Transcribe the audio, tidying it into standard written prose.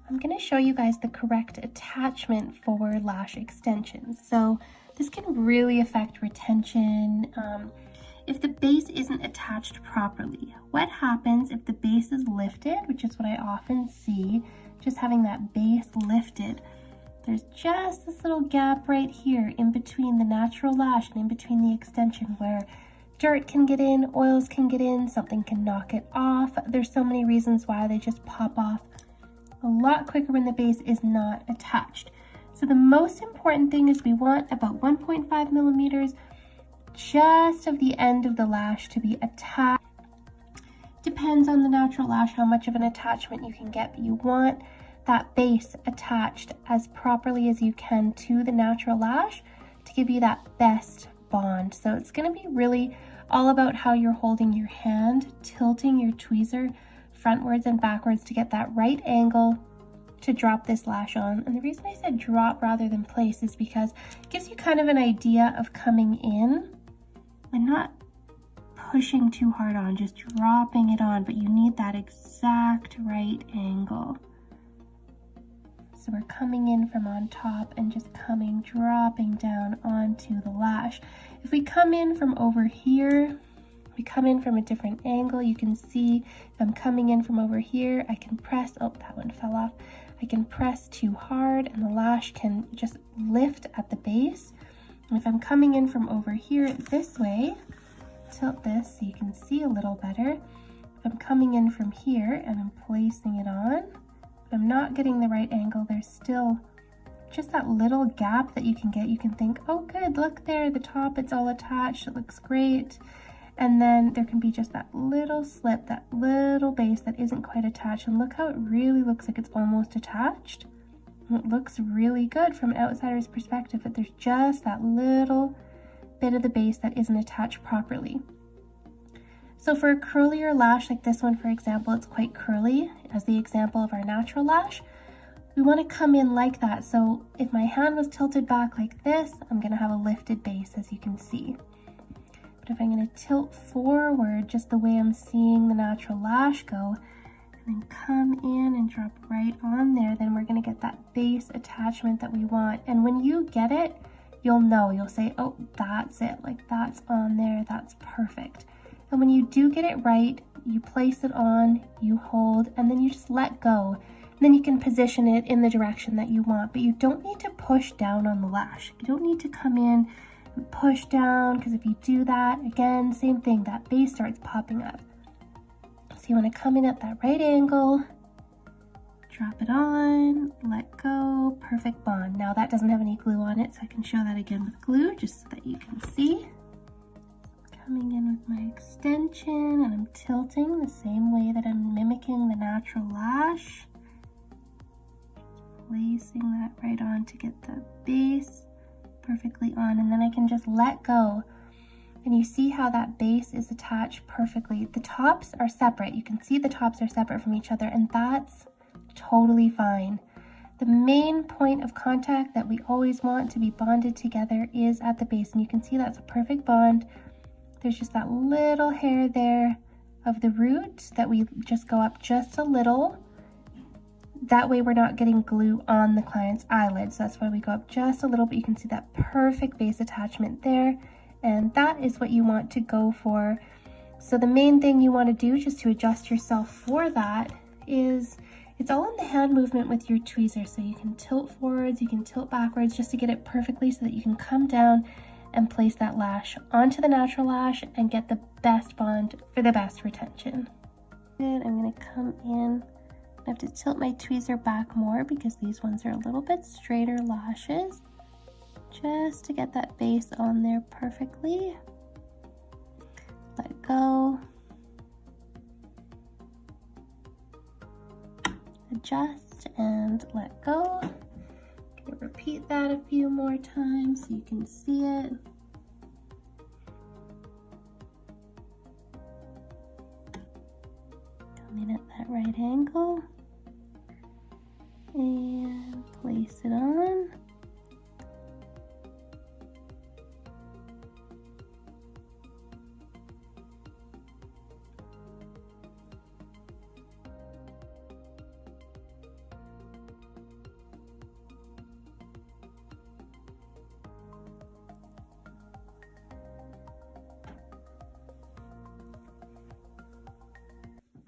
I'm going to show you guys the correct attachment for lash extensions. So this can really affect retention. If the base isn't attached properly, what happens if the base is lifted, which is what I often see, just having that base lifted, there's just this little gap right here in between the natural lash and in between the extension where dirt can get in, oils can get in, something can knock it off. There's so many reasons why they just pop off a lot quicker when the base is not attached. So the most important thing is we want about 1.5 millimeters just of the end of the lash to be attached. Depends on the natural lash how much of an attachment you can get, but you want that base attached as properly as you can to the natural lash to give you that best bond. So it's going to be really all about how you're holding your hand, tilting your tweezer frontwards and backwards to get that right angle to drop this lash on. And the reason I said drop rather than place is because it gives you kind of an idea of coming in and not pushing too hard on, just dropping it on, but you need that exact right angle. So we're coming in from on top and just dropping down onto the lash. If we come in from over here, we come in from a different angle, you can see if I'm coming in from over here, I can press, oh, that one fell off. I can press too hard and the lash can just lift at the base. And if I'm coming in from over here this way, tilt this so you can see a little better. If I'm coming in from here and I'm placing it on, if I'm not getting the right angle, there's still just that little gap that you can get. You can think, oh good, look there, the top, it's all attached, it looks great. And then there can be just that little slip, that little base that isn't quite attached. And look how it really looks like it's almost attached. And it looks really good from an outsider's perspective, but there's just that little bit of the base that isn't attached properly. So for a curlier lash like this one, for example, it's quite curly, as the example of our natural lash. We want to come in like that. So if my hand was tilted back like this, I'm going to have a lifted base, as you can see. But if I'm going to tilt forward just the way I'm seeing the natural lash go, and then come in and drop right on there, then we're going to get that base attachment that we want. And when you get it, you'll know, you'll say, oh, that's it, like that's on there, that's perfect. And when you do get it right, you place it on, you hold, and then you just let go. And then you can position it in the direction that you want, but you don't need to push down on the lash. You don't need to come in and push down, because if you do that, again, same thing, that base starts popping up. So you want to come in at that right angle, drop it on, let go, perfect bond. Now that doesn't have any glue on it, so I can show that again with glue, just so that you can see. Coming in with my extension, and I'm tilting the same way that I'm mimicking the natural lash. Placing that right on to get the base perfectly on, and then I can just let go. And you see how that base is attached perfectly. The tops are separate. You can see the tops are separate from each other, and that's totally fine. The main point of contact that we always want to be bonded together is at the base, and you can see that's a perfect bond. There's just that little hair there of the root that we just go up just a little. That way we're not getting glue on the client's eyelids. So that's why we go up just a little, but you can see that perfect base attachment there. And that is what you want to go for. So the main thing you want to do just to adjust yourself for that is it's all in the hand movement with your tweezer. So you can tilt forwards, you can tilt backwards just to get it perfectly so that you can come down and place that lash onto the natural lash and get the best bond for the best retention. And I'm going to come in. I have to tilt my tweezer back more because these ones are a little bit straighter lashes, just to get that base on there perfectly. Let go. Adjust and let go. Gonna repeat that a few more times so you can see it. Come in at that right angle and place it on.